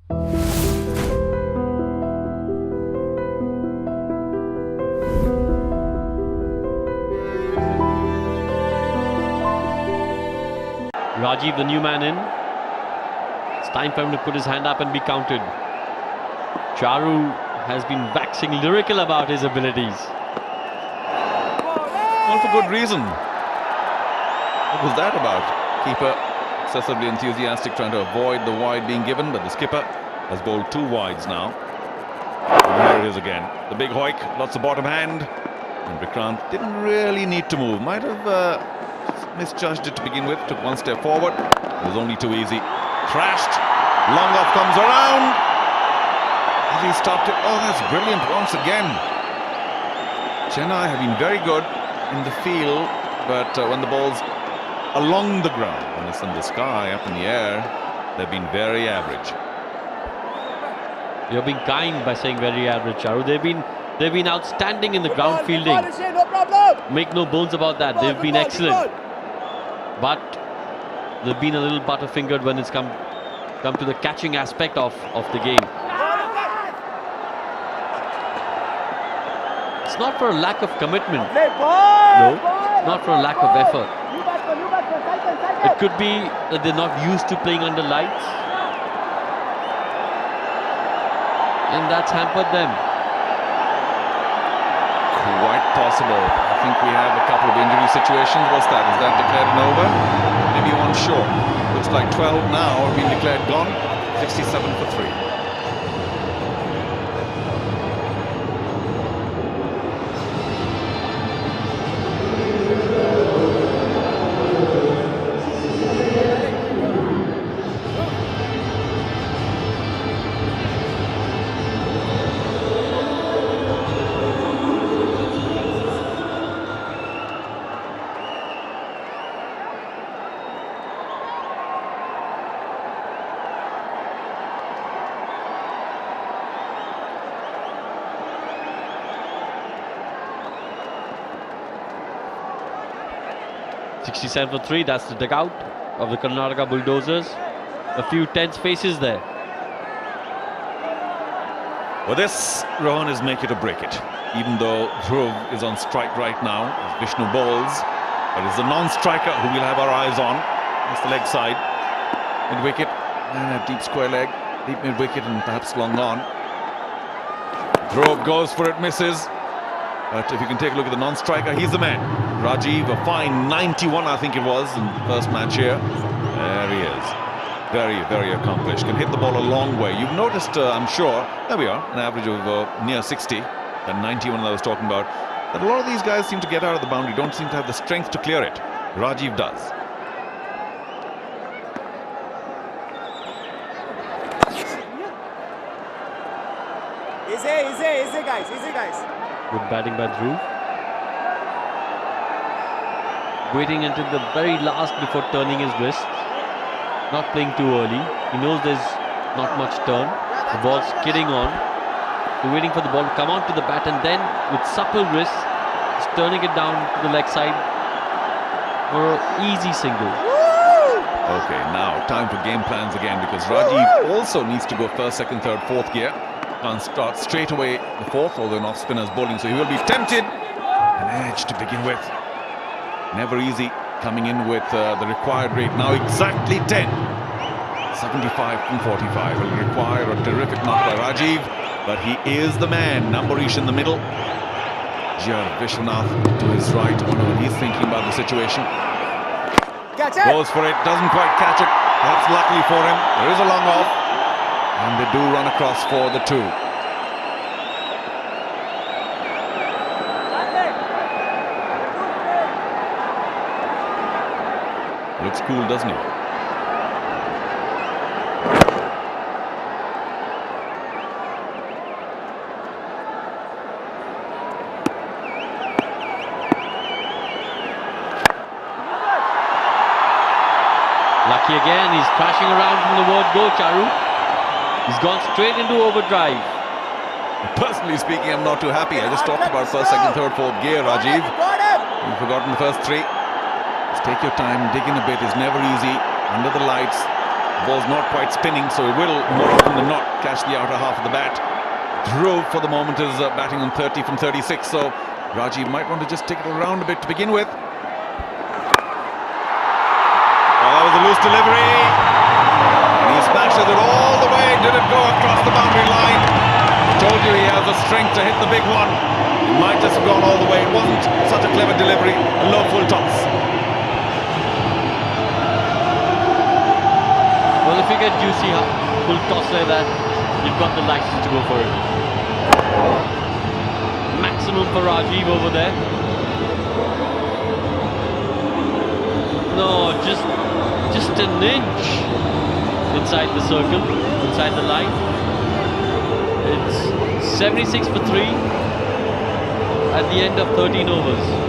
Rajiv, the new man in. It's time for him to put his hand up and be counted. Charu has been waxing lyrical about his abilities. All for good reason. What was that about? Keeper excessively enthusiastic, trying to avoid the wide being given, but the skipper has bowled 2 wides now. And there it is again. The big hoik, lots of bottom hand. And Vikrant didn't really need to move. Might have misjudged it to begin with. Took 1 step forward. It was only too easy. Thrashed. Long off comes around. Has he stopped it? Oh, that's brilliant once again. Chennai have been very good in the field, but when the ball's along the ground, when it's in the sky, up in the air, they've been very average. You're being kind by saying very average, Charu. They've been outstanding in the ground fielding. Make no bones about that. They've been excellent. But they've been a little butterfingered when it's come to the catching aspect of the game. It's not for a lack of commitment. No, not for a lack of effort. It could be that they're not used to playing under lights, and that's hampered them. Quite possible. I think we have a couple of injury situations. What's that? Is that declared an over? Maybe 1 short. Looks like 12 now have been declared gone. 67 for 3. .67 for 3, that's the dugout of the Karnataka Bulldozers. A few tense faces there. Well, this, Rohan, is make it or break it. Even though Dhruv is on strike right now, as Vishnu bowls, but it's the non-striker who we'll have our eyes on. It's the leg side, mid-wicket, and a deep square leg, deep mid-wicket, and perhaps long on. Dhruv goes for it, misses. But if you can take a look at the non-striker, he's the man. Rajiv, a fine 91, I think it was, in the first match here. There he is. Very, very accomplished. Can hit the ball a long way. You've noticed, I'm sure, there we are, an average of near 60. That 91 that I was talking about. That a lot of these guys seem to get out of the boundary, don't seem to have the strength to clear it. Rajiv does. Easy guys. Good batting by Dhruv. Waiting until the very last before turning his wrists. Not playing too early. He knows there's not much turn. The ball's skidding on. He's waiting for the ball to come onto the bat, and then with supple wrists, he's turning it down to the leg side for an easy single. Okay, now time for game plans again, because Rajiv also needs to go first, second, third, fourth gear. Can't start straight away the fourth, although an off-spinner's bowling, so he will be tempted. An edge to begin with. Never easy coming in with the required rate. Now exactly 10. 75 from 45 will require a terrific knock by Rajiv, but he is the man. Numberish in the middle. Here, Vishwanath to his right. Wonder what he's thinking about the situation. Goes for it, doesn't quite catch it. Perhaps luckily for him, there is a long off. And they do run across for the 2. Looks cool, doesn't he? Lucky again, he's crashing around from the word go, Charu. He's gone straight into overdrive. Personally speaking, I'm not too happy. I just talked about first, second, third, fourth gear, Rajiv. You've forgotten the first 3. Just take your time, dig in a bit. It's never easy. Under the lights, ball's not quite spinning, so he will more often than not catch the outer half of the bat. Dhruv for the moment is batting on 30 from 36, so Rajiv might want to just take it around a bit to begin with. Oh, that was a loose delivery. And he smashes it all the way. Did it go across the boundary line? I told you he has the strength to hit the big one. It might just have gone all the way. It wasn't such a clever delivery. A low full toss. Well, if you get juicy full toss like that, you've got the license to go for it. Maximum for Rajiv over there. No, just an inch inside the circle, inside the line. It's 76 for 3 at the end of 13 overs.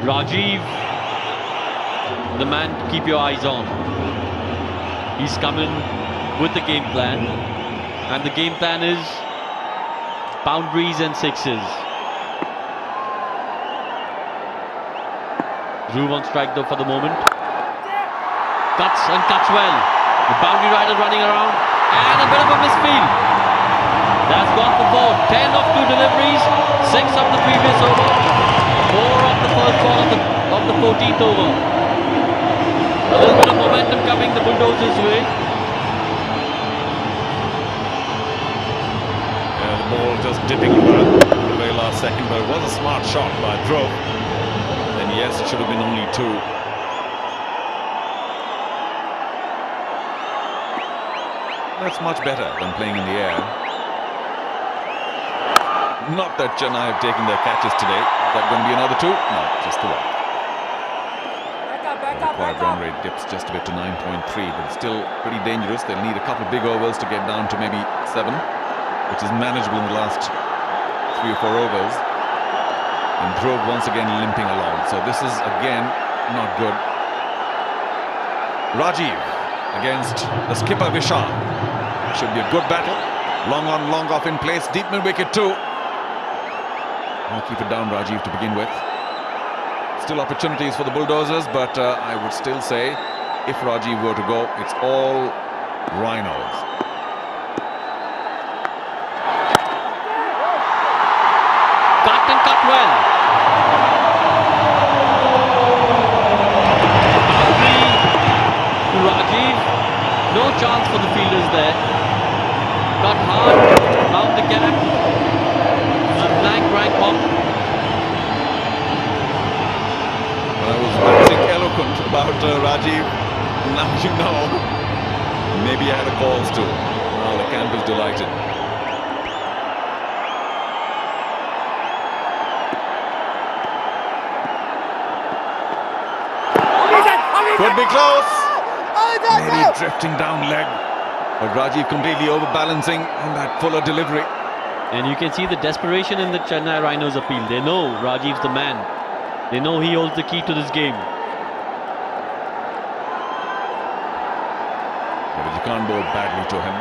Rajiv, the man to keep your eyes on. He's coming with the game plan, and the game plan is boundaries and sixes. Dhruv on strike though for the moment. Cuts and cuts well. The boundary rider running around, and a bit of a misfield. That's gone for 4. 10 of 2 deliveries, 6 of the previous over, 4 of the first ball of the 14th over. A little bit of momentum coming the Bulldozers' way. Yeah, the ball just dipping in the very last second, but it was a smart shot by Dhruv. And yes, it should have been only 2. That's much better than playing in the air. Not that Chennai have taken their catches today. Is that going to be another 2? No, just the one. The required run rate dips just a bit to 9.3, but it's still pretty dangerous. They'll need a couple of big overs to get down to maybe 7, which is manageable in the last 3 or 4 overs. And Dhruv once again limping along. So this is again not good. Rajiv against the skipper Vishal. Should be a good battle. Long on, long off in place. Deep mid wicket too. I'll keep it down, Rajiv, to begin with. Still opportunities for the Bulldozers, but I would still say if Rajiv were to go, it's all Rhinos. Cut and cut well. Boundary to Rajiv. No chance for the fielders there. Cut hard, found the gap. Blank right pop. I was waxing eloquent about Rajiv. Now you know. Maybe I had a cause too. Well, the camp is delighted. Could be close. Maybe drifting down leg. But Rajiv completely overbalancing on that fuller delivery. And you can see the desperation in the Chennai Rhinos appeal. They know Rajiv's the man. They know he holds the key to this game. Yeah, but you can't bowl badly to him.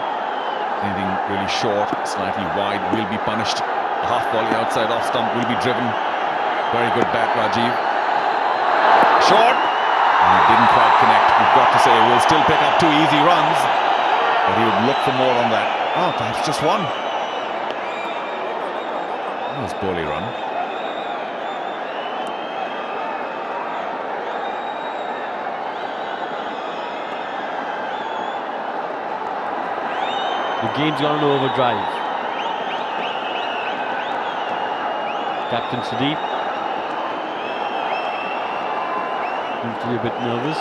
Anything really short, slightly wide will be punished. A half volley outside off stump will be driven. Very good bat, Rajiv. Short. And he didn't quite connect. We've got to say we'll still pick up 2 easy runs. But he would look for more on that. Oh, perhaps just 1. That was poorly run. The game's gone into overdrive. Captain Sudeep seems to be a bit nervous.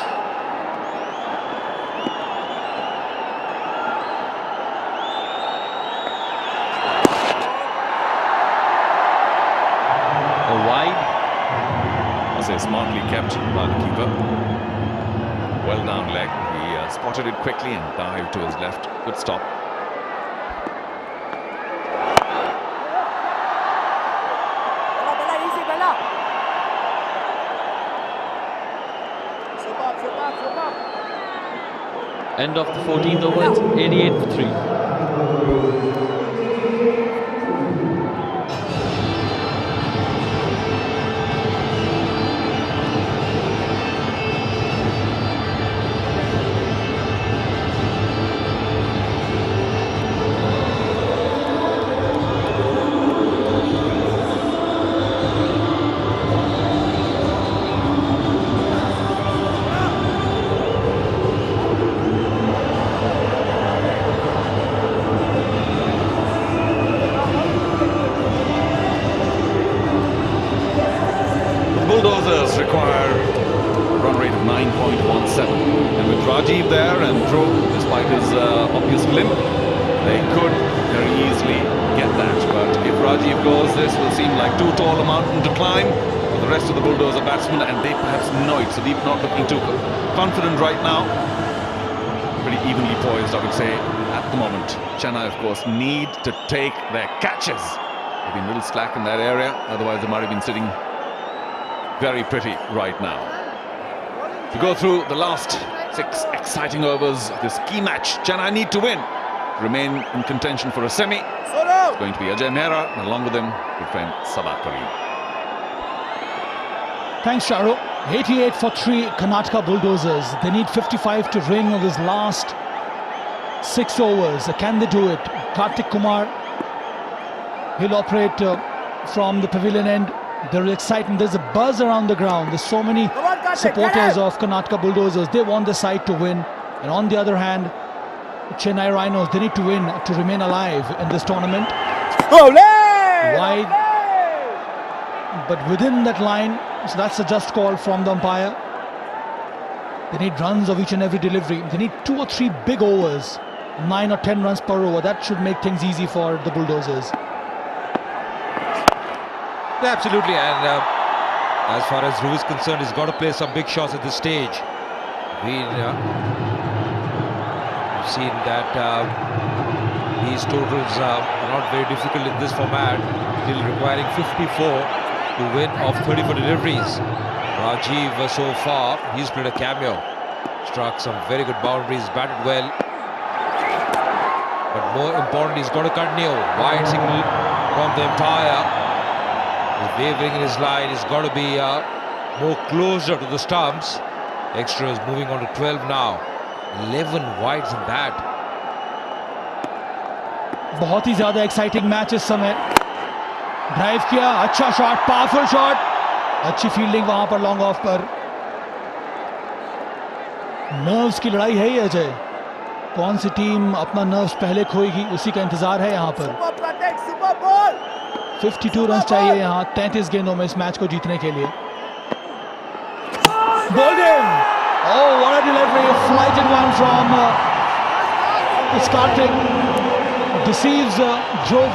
is smartly kept by the keeper. Well down leg. He spotted it quickly and dived to his left. Good stop. End of the 14th over, it's 88 for 3. Bulldozers require a run rate of 9.17. And with Rajiv there and Dhruv, despite his obvious limp, they could very easily get that. But if Rajiv goes, this will seem like too tall a mountain to climb for the rest of the Bulldozer batsmen, and they perhaps know it. Sudeep not looking too confident right now. Pretty evenly poised, I would say, at the moment. Chennai, of course, need to take their catches. They've been a little slack in that area, otherwise they might have been sitting very pretty right now. To go through the last 6 exciting overs of this key match, Chennai need to win to remain in contention for a semi. It's going to be Ajay Mehra, and along with him, good friend Sabah Karim. Thanks, Charo. 88 for 3 Karnataka Bulldozers. They need 55 to ring of his last 6 overs. Can they do it? Kartik Kumar, he'll operate from the pavilion end. There is excitement. There's a buzz around the ground. There's so many supporters of Karnataka Bulldozers. They want the side to win. And on the other hand, Chennai Rhinos, they need to win to remain alive in this tournament. Wide, but within that line, so that's a just call from the umpire. They need runs of each and every delivery. They need 2 or 3 big overs, 9 or 10 runs per over. That should make things easy for the Bulldozers. Absolutely, and as far as Dhruv is concerned, he's got to play some big shots at this stage. We've seen that these totals are not very difficult in this format, still requiring 54 to win off 34 deliveries. Rajiv so far, he's played a cameo, struck some very good boundaries, batted well, but more importantly, he's got to continue. Wide signal from the umpire. He's wavering in his line. He's got to be more closer to the stumps. Extra is moving on to 12 now. 11 wides in that. बहुत ही ज़्यादा exciting match इस समय. Drive किया, अच्छा shot, powerful shot. अच्छी fielding वहाँ पर long off पर. Nerves की लड़ाई है ये अजय. कौन सी टीम अपना nerves पहले खोएगी, उसी का इंतजार है यहाँ पर. 52 रन चाहिए यहाँ 33 गेंदों में इस मैच को जीतने के लिए. Bowling! Oh, what a delivery! A flighted one from Kartik. Deceives Dhruv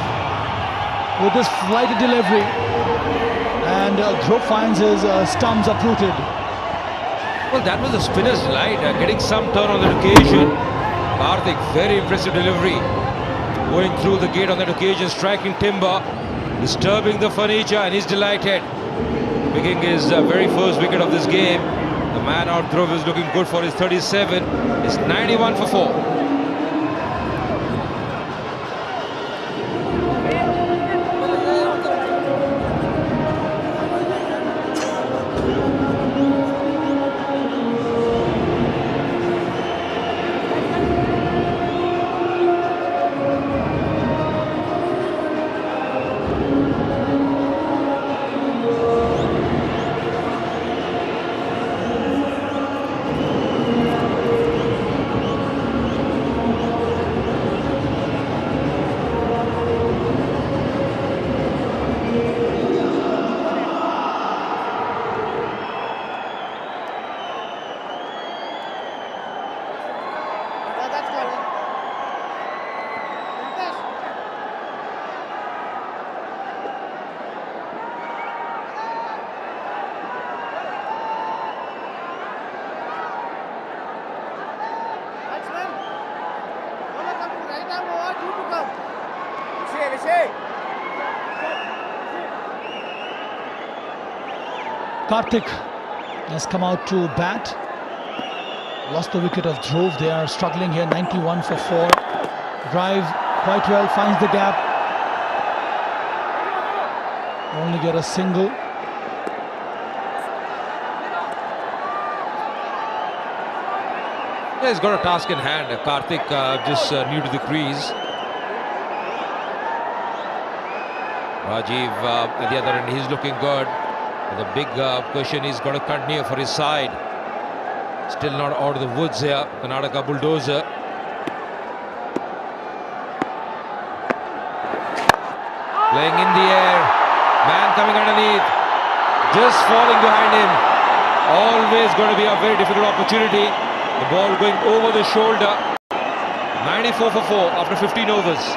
with this flighted delivery, and Dhruv finds his stumps uprooted. Well, that was a spinner's delight, getting some turn on that occasion. Kartik, very impressive delivery, going through the gate on that occasion, striking timber, disturbing the furniture, and he's delighted. Picking his very first wicket of this game. The man out Dhruv is looking good for his 37. It's 91 for 4. Karthik has come out to bat. Lost the wicket of Dhruv. They are struggling here. 91 for 4. Drive quite well. Finds the gap. Only get a single. Yeah, he's got a task in hand. Karthik just new to the crease. Rajiv at the other end, he's looking good. The big question is got to continue for his side. Still not out of the woods here. Karnataka Bulldozer. Playing in the air. Man coming underneath. Just falling behind him. Always going to be a very difficult opportunity. The ball going over the shoulder. 94 for 4 after 15 overs.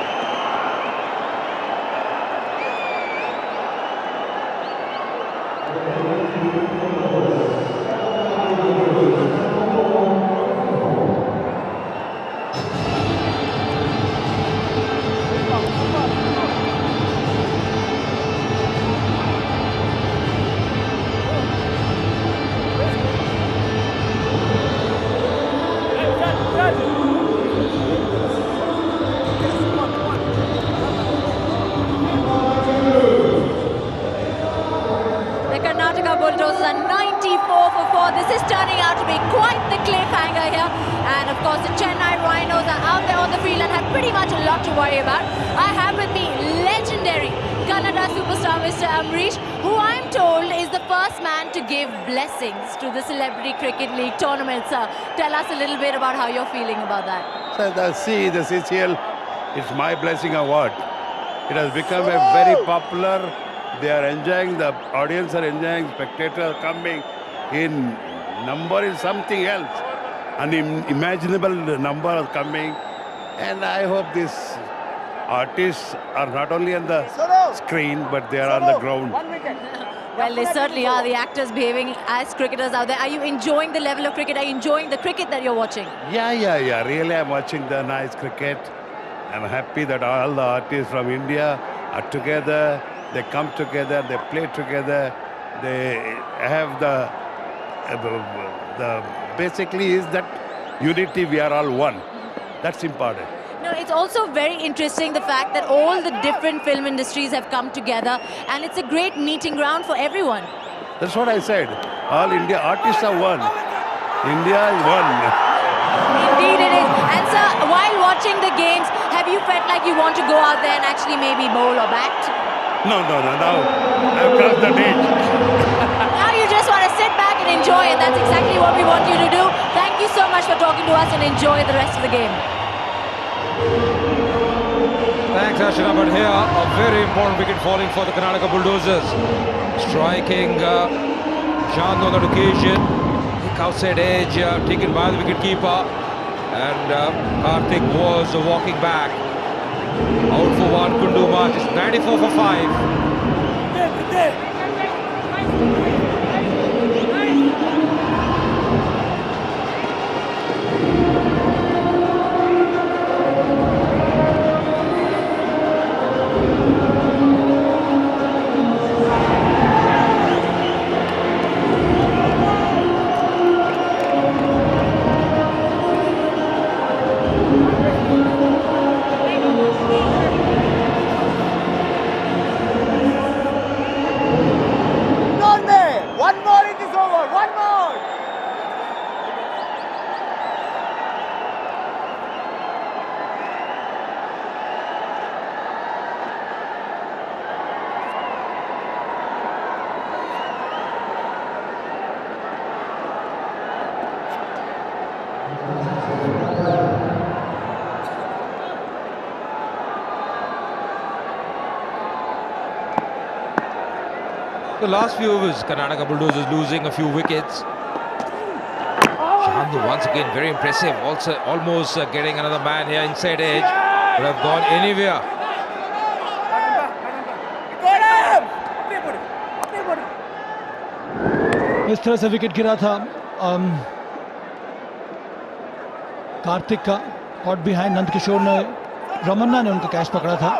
Bulldozers are 94 for 4. This is turning out to be quite the cliffhanger here. And of course, the Chennai Rhinos are out there on the field and have pretty much a lot to worry about. I have with me legendary Kannada superstar Mr. Amrish, who I'm told is the first man to give blessings to the Celebrity Cricket League tournament. Sir, tell us a little bit about how you're feeling about that. So the CCL, it's my blessing award. It has become a very popular. They are enjoying, the audience are enjoying, spectators coming in number is something else. Unimaginable number are coming. And I hope these artists are not only on the screen, but they are on the ground. Well, they certainly are, the actors behaving as cricketers out there. Are you enjoying the level of cricket? Are you enjoying the cricket that you're watching? Yeah. Really, I'm watching the nice cricket. I'm happy that all the artists from India are together. They come together, they play together. They have the basically is that unity, we are all one. That's important. No, it's also very interesting the fact that all the different film industries have come together, and it's a great meeting ground for everyone. That's what I said. All India artists are one. India is one. Indeed it is. And sir, while watching the games, have you felt like you want to go out there and actually maybe bowl or bat? No. Now I've crossed the age. Now you just want to sit back and enjoy, and that's exactly what we want you to do. Thank you so much for talking to us, and enjoy the rest of the game. Thanks, Ashana. But here, a very important wicket falling for the Karnataka Bulldozers. Striking Chand on that occasion. Thick outside edge taken by the wicketkeeper. And Karthik was walking back. Out for one, couldn't do much. It's 94 for 5. The last few overs, Karnataka Bulldozers losing a few wickets. Chandu once again very impressive. Also almost getting another man here inside edge. Could have gone anywhere. इस तरह से wicket गिरा था कार्तिक का, caught behind Nand Kishore ने, रमन्ना ने उनका catch पकड़ा था.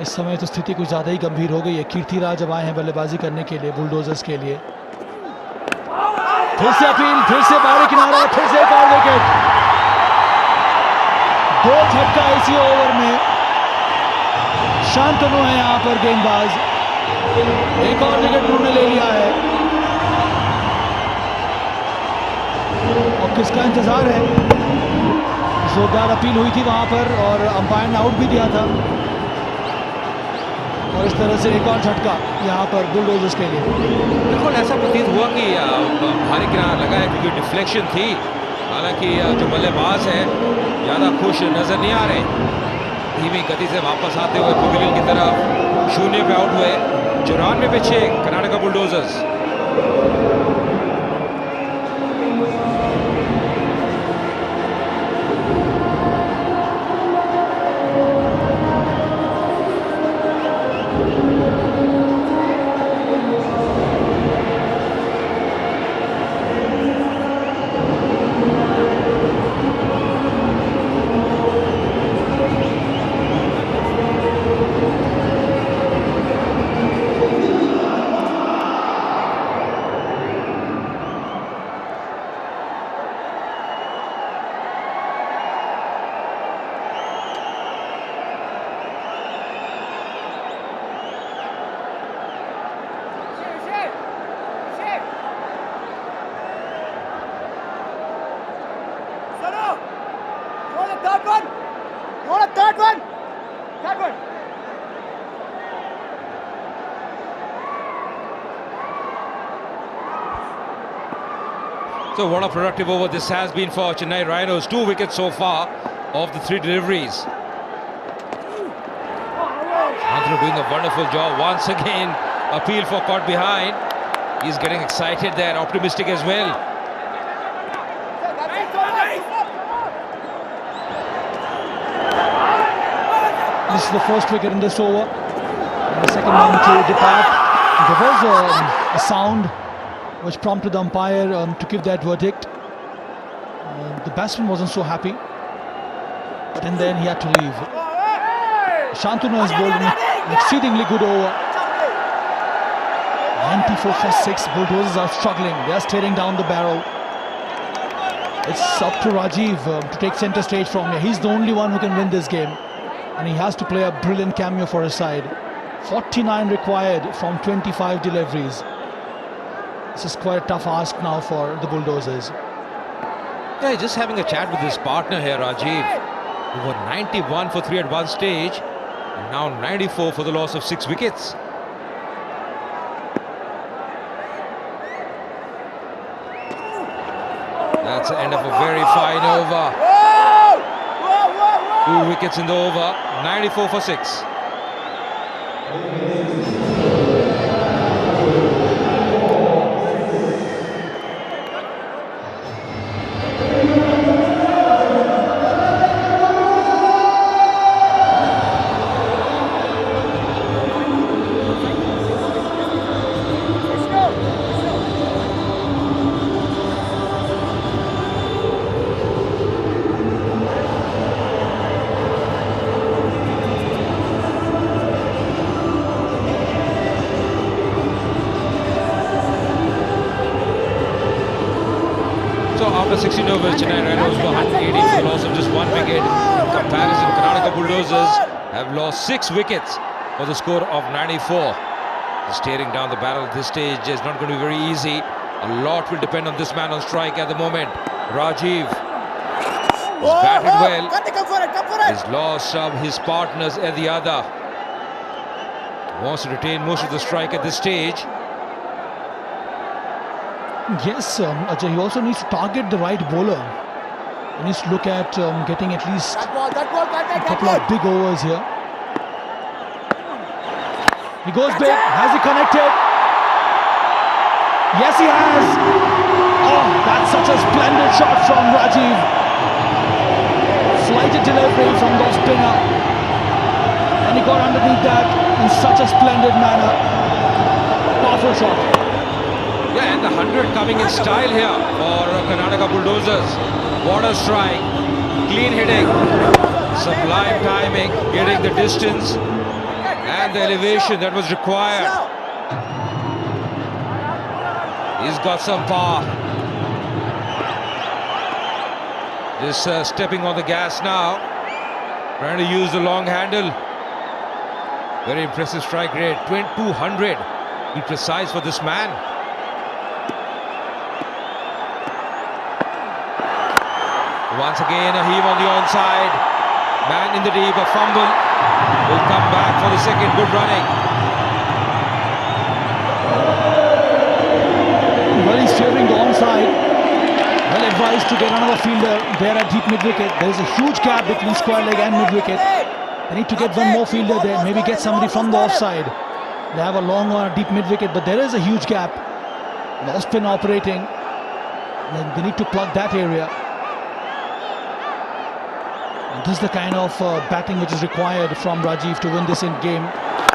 इस समय तो स्थिति कुछ ज़्यादा ही गंभीर हो गई है। कीर्तिराज अब आए हैं बल्लेबाजी करने के लिए बुलडोजर्स के लिए। फिर से अपील, फिर से बाहरी किनारा, फिर से एक और विकेट। 2 छक्का इसी ओवर में। शांतनु है यहाँ पर गेंदबाज। एक और विकेट उन्होंने ले लिया है और किसका इंतजार है? जोरदार अपील हुई थी वहां पर और अंपायर ने आउट भी दिया था और इस तरह से एक और झटका यहाँ पर बुलडोजर्स के लिए। बिल्कुल ऐसा प्रतीत हुआ कि भारी किनारा लगा है क्योंकि डिफ्लेक्शन थी। हालांकि जो बल्लेबाज है ज़्यादा खुश नजर नहीं आ रहे। धीमी गति से वापस आते हुए पवेलियन की तरफ 0 पे आउट हुए। 94 पे 6 Karnataka bulldozers. So what a productive over this has been for Chennai Rhinos. 2 wickets so far of the 3 deliveries. Andrew doing a wonderful job once again. Appeal for caught behind. He's getting excited there, optimistic as well. This is the first wicket in this over. And the second one to depart. There was a sound which prompted the umpire to give that verdict. The batsman wasn't so happy, but in the end he had to leave. Shantanu has bowled an exceedingly good over. 94 for 6. Bulldozers are struggling. They are staring down the barrel. It's up to Rajiv to take centre stage from here. He's the only one who can win this game, and he has to play a brilliant cameo for his side. 49 required from 25 deliveries. This is quite a tough ask now for the Bulldozers. Yeah, just having a chat with his partner here, Rajiv. Over 91 for 3 at one stage, and now 94 for the loss of 6 wickets. That's the end of a very fine over. 2 wickets in the over, 94 for 6. After 16 overs, Chennai Rhinos were 180 for the loss of just 1 wicket. In comparison, Karnataka Bulldozers have lost 6 wickets for the score of 94. Staring down the barrel at this stage is not going to be very easy. A lot will depend on this man on strike at the moment. Rajiv has batted well. He's lost some of his partners at the other. Wants to retain most of the strike at this stage. Yes, Ajay, he also needs to target the right bowler. He needs to look at getting at least a couple of big overs here. He goes big. Has he connected? Yes, he has. Oh, that's such a splendid shot from Rajiv. Flighted delivery from the spinner. And he got underneath that in such a splendid manner. Powerful shot. Yeah, and the 100 coming in style here for Karnataka Bulldozers. Border strike, clean hitting, sublime timing, getting the distance. And the elevation that was required. He's got some power. Just stepping on the gas now. Trying to use the long handle. Very impressive strike rate. 200. Be precise for this man. Once again, a heave on the onside. Man in the deep, a fumble. Will come back for the second. Good running. Well, he's favouring the onside. Well advised to get another fielder there at deep mid-wicket. There is a huge gap between square leg and mid-wicket. They need to get one more fielder there. Maybe get somebody from the offside. They have a long one, a deep mid-wicket, but there is a huge gap. The off-spin operating. They need to plug that area. And this is the kind of batting which is required from Rajiv to win this game.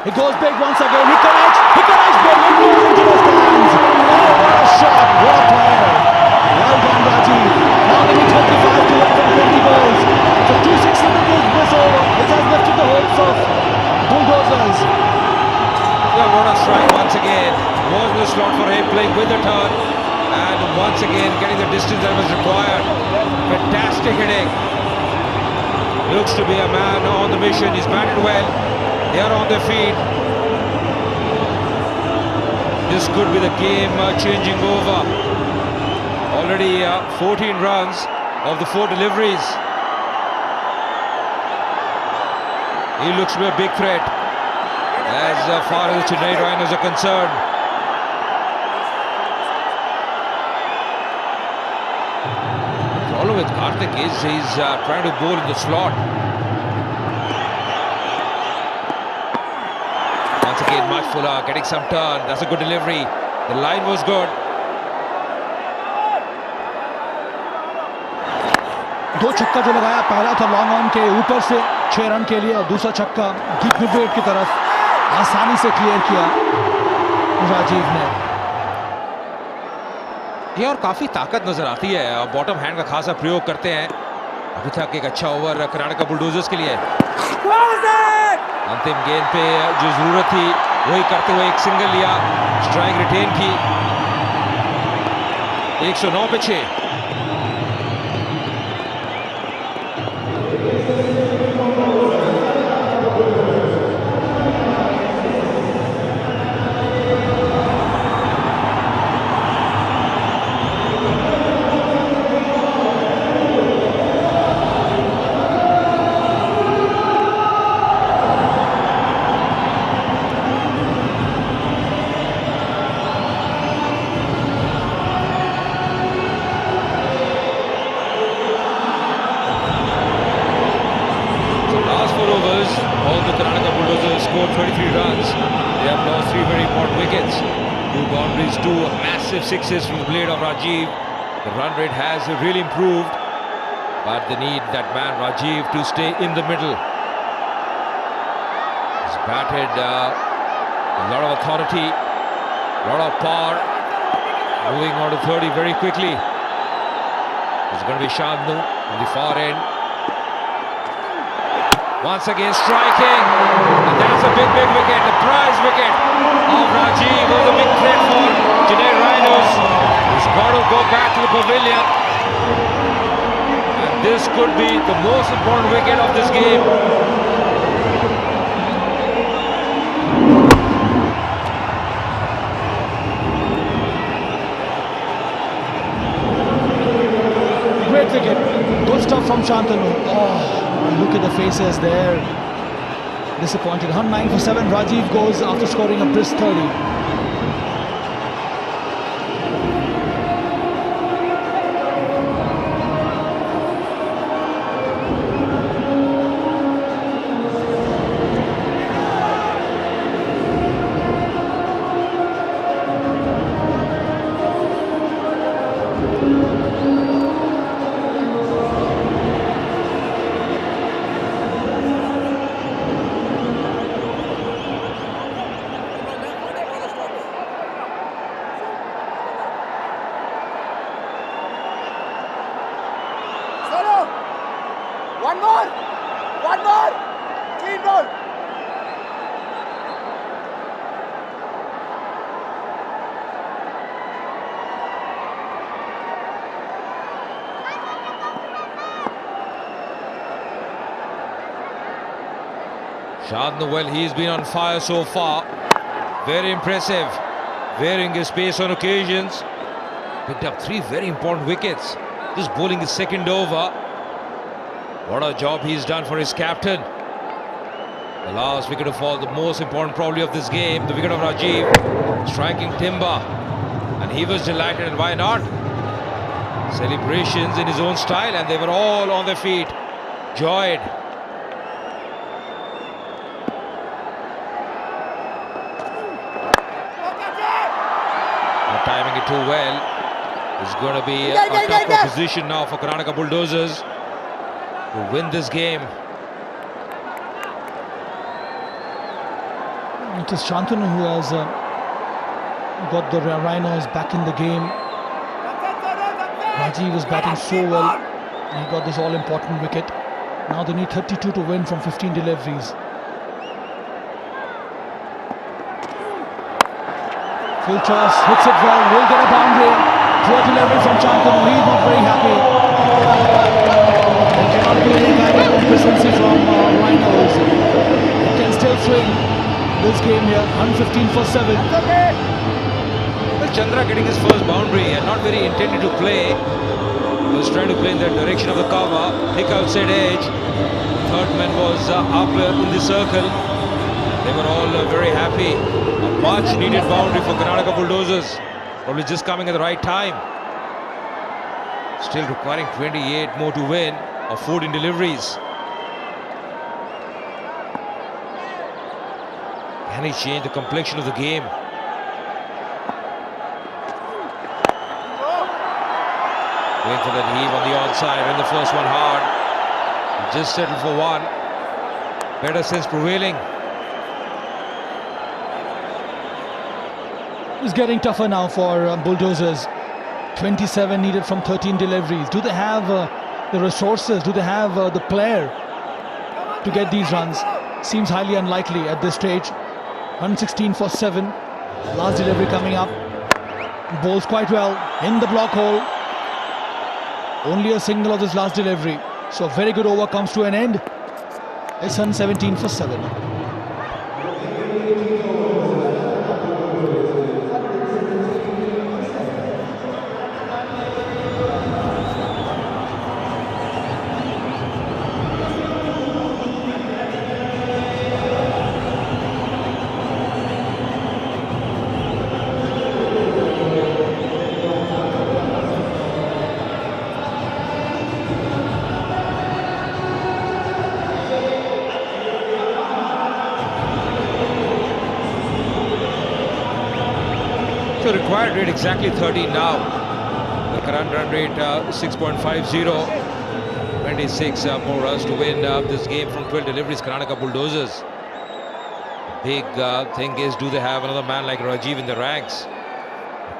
He goes big once again. He connects big. It goes into the stands. Oh, what a shot! What a player! Well done, Rajiv. Now they need 25 to win from 20 balls. So 2 6 is this over. This has lifted the hopes of Bulldozers. Yeah, what a strike once again. Was the slot for him, playing with the turn. And once again getting the distance that was required. Fantastic hitting. Looks to be a man on the mission. He's batted well. They are on their feet. This could be the game changing over. Already 14 runs of the 4 deliveries. He looks to be a big threat as far as the Chennai Rhinos are concerned. The problem with Karthik is he's trying to bowl in the slot. Once again, much fuller, getting some turn. That's a good delivery. The line was good. दो छक्का जो लगाया, पहला था long on के ऊपर से 6 run के लिए और दूसरा छक्का डीप मिड विकेट की तरफ आसानी से क्लियर किया राजीव ने। ये और काफी ताकत नजर आती है और बॉटम हैंड का खासा प्रयोग करते हैं। अभी तक एक अच्छा ओवर कर्नाटका बुलडोजर्स के लिए। अंतिम गेंद पे जो जरूरत थी वही करते हुए एक सिंगल लिया, स्ट्राइक रिटेन की। 109 पे 6। All the Karnataka Bulldozers scored 23 runs. They have lost 3 very important wickets. 2 boundaries, 2 massive sixes from the blade of Rajiv. The run rate has really improved, but they need that man Rajiv to stay in the middle. He's batted a lot of authority, a lot of power, moving on to 30 very quickly. It's going to be Shandnu on the far end. Once again striking, and that's a big wicket, the prize wicket of Rajiv. Was a big threat for Chennai Rhinos. He's got to go back to the pavilion, and this could be the most important wicket of this game. Great wicket, good stuff from Shantanu. Oh. Look at the faces there. Disappointed. 109 for 7. Rajiv goes after scoring a brisk 30. One more! Clean ball! Shantanu, well, he's been on fire so far. Very impressive. Varying his pace on occasions. Picked up 3 very important wickets. Just bowling his second over. What a job he's done for his captain. The last wicket of all, the most important probably of this game, the wicket of Rajiv, striking timber. And he was delighted, and why not? Celebrations in his own style, and they were all on their feet. Joyed. Not timing it too well. It's going to be a tough proposition now for Karnataka Bulldozers to win this game. It is Shantanu who has got the Rhinos back in the game. Rajiv was batting so well. He got this all-important wicket. Now they need 32 to win from 15 deliveries. Full toss, hits it well, will get a boundary. Poor delivery from Shantanu, he's not very happy. There cannot be any kind of complacency from Rhinos. He can still swing this game here, 115 for 7. Well, Chandra getting his first boundary and not very intended to play. He was trying to play in the direction of the cover, thick outside edge. Third man was up in the circle. They were all very happy. A much needed boundary for Karnataka Bulldozers. Probably just coming at the right time. Still requiring 28 more to win, or 14 deliveries. Can he change the complexion of the game? Going for that heave on the onside, and the first one hard. He just settled for one. Better sense prevailing. It's getting tougher now for Bulldozers. 27 needed from 13 deliveries. Do they have the resources? Do they have the player to get these runs? Seems highly unlikely at this stage. 116 for 7. Last delivery coming up. Bowls quite well in the block hole. Only a single of this last delivery. So very good over comes to an end. It's 117 for 7. So required rate exactly 13 now. The current run rate 6.50. 26 more runs to win this game from 12 deliveries. Karnataka Bulldozers. Big thing is, do they have another man like Rajiv in the ranks?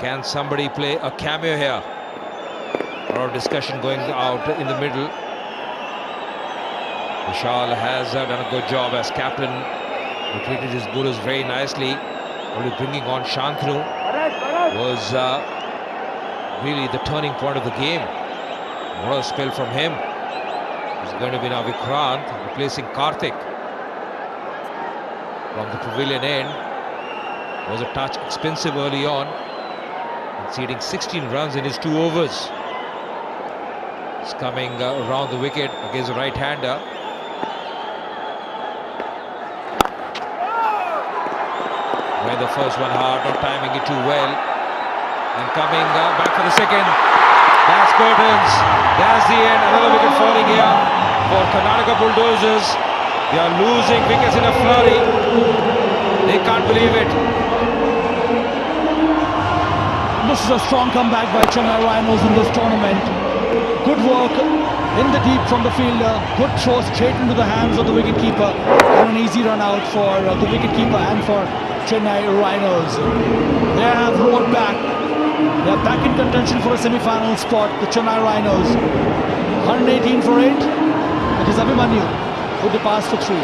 Can somebody play a cameo here? A lot of discussion going out in the middle. Vishal has done a good job as captain. Retreated his bowlers very nicely. Only bringing on Shantanu was really the turning point of the game. What a spell from him. It's going to be now Vikrant replacing Karthik. From the pavilion end, was a touch expensive early on, conceding 16 runs in his 2 overs. It's coming around the wicket against the right-hander. Where the first one hard, not timing it too well. And coming back for the second. That's curtains. That's the end. Another wicket falling here for Karnataka Bulldozers. They are losing wickets in a flurry. They can't believe it. This is a strong comeback by Chennai Rhinos in this tournament. Good work in the deep from the fielder. Good throw straight into the hands of the wicketkeeper. And an easy run out for the wicketkeeper and for Chennai Rhinos. They have roared back. They are back in contention for a semi-final spot. The Chennai Rhinos. 118 for 8. It is Abhimanyu with the pass for 3.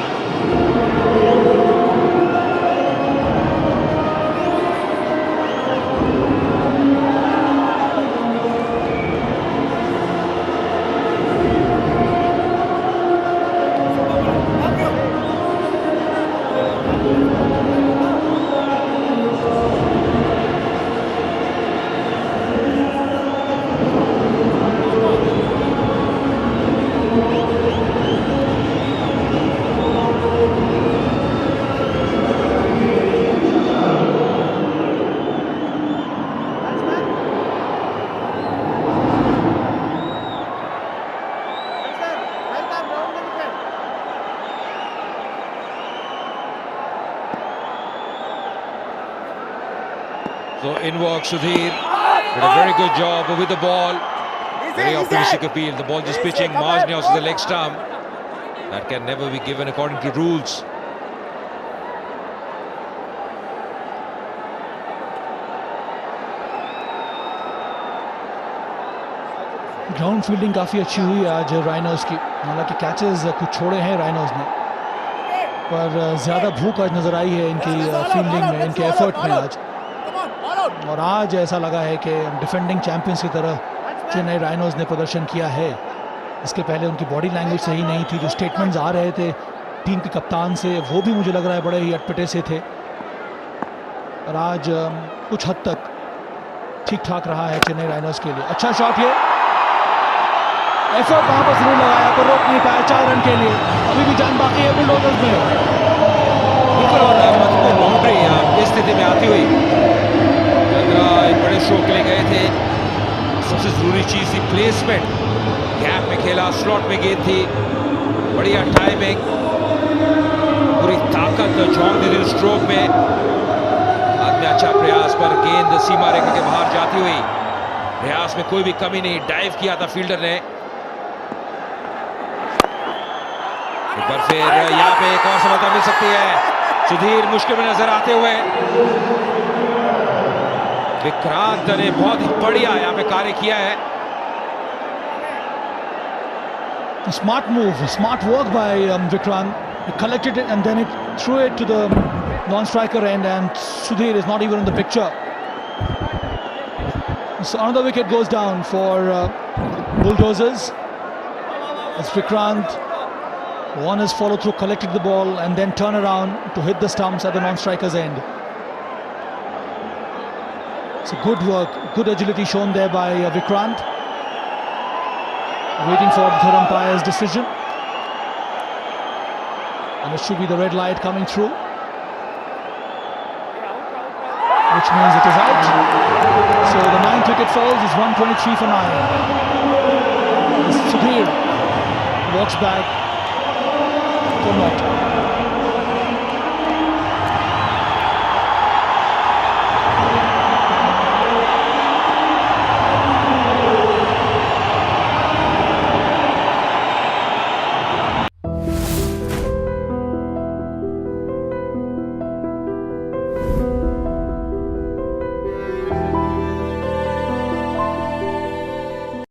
So in walks Sudhir. Did a very good job with the ball. Very optimistic appeal. The ball just pitching marginally to the leg stump. That can never be given according to rules. Ground fielding काफ़ी अच्छी हुई आज rhinos की. हालांकि catches कुछ छोड़े हैं rhinos ने, पर ज़्यादा भूख आज नज़र आई है इनकी फील्डिंग में, इनके एफर्ट में आज. और आज ऐसा लगा है कि डिफेंडिंग चैंपियंस की तरह चेन्नई राइनोज ने प्रदर्शन किया है. इसके पहले उनकी बॉडी लैंग्वेज सही नहीं थी. जो स्टेटमेंट्स आ रहे थे टीम के कप्तान से, वो भी मुझे लग रहा है बड़े ही अटपटे से थे. और आज कुछ हद तक ठीक ठाक रहा है चेन्नई राइनोज के लिए. अच्छा शॉट, ये एफर्ट वहां पर जरूर लगाया पर रोक नहीं पाया. 4 रन के लिए अभी भी जान बाकी है बुलडोजर्स में. बिल्कुल, और महत्वपूर्ण बाउंड्री इस स्थिति में आती हुई एक बड़े शो के लिए गए थे. सबसे जरूरी चीज थी प्लेसमेंट. गैप में खेला, स्लॉट में गेंद थी, बढ़िया टाइमिंग, पूरी ताकत झोंक दी थी स्ट्रोक में. बाद में अच्छा प्रयास पर गेंद सीमा रेखा के बाहर जाती हुई. प्रयास में कोई भी कमी नहीं, डाइव किया था फील्डर ने. एक बार फिर यहाँ पे एक और सफलता मिल सकती है. सुधीर मुश्किल में नजर आते हुए. विक्रांत ने बहुत ही बढ़िया यहाँ पे कार्य किया है. Smart move, smart work by Vikrant. He collected it and then he threw it to the non-striker end, and Sudhir is not even in the picture. So another wicket goes down for Bulldozers. As Vikrant, one is follow through, collected the ball and then turn around to hit the stumps at the non-striker's end. So good work, good agility shown there by Vikrant. Waiting for the third umpire's decision. And it should be the red light coming through, which means it is out. So the 9th wicket falls. Is 123 for 9. Sudhir walks back for not.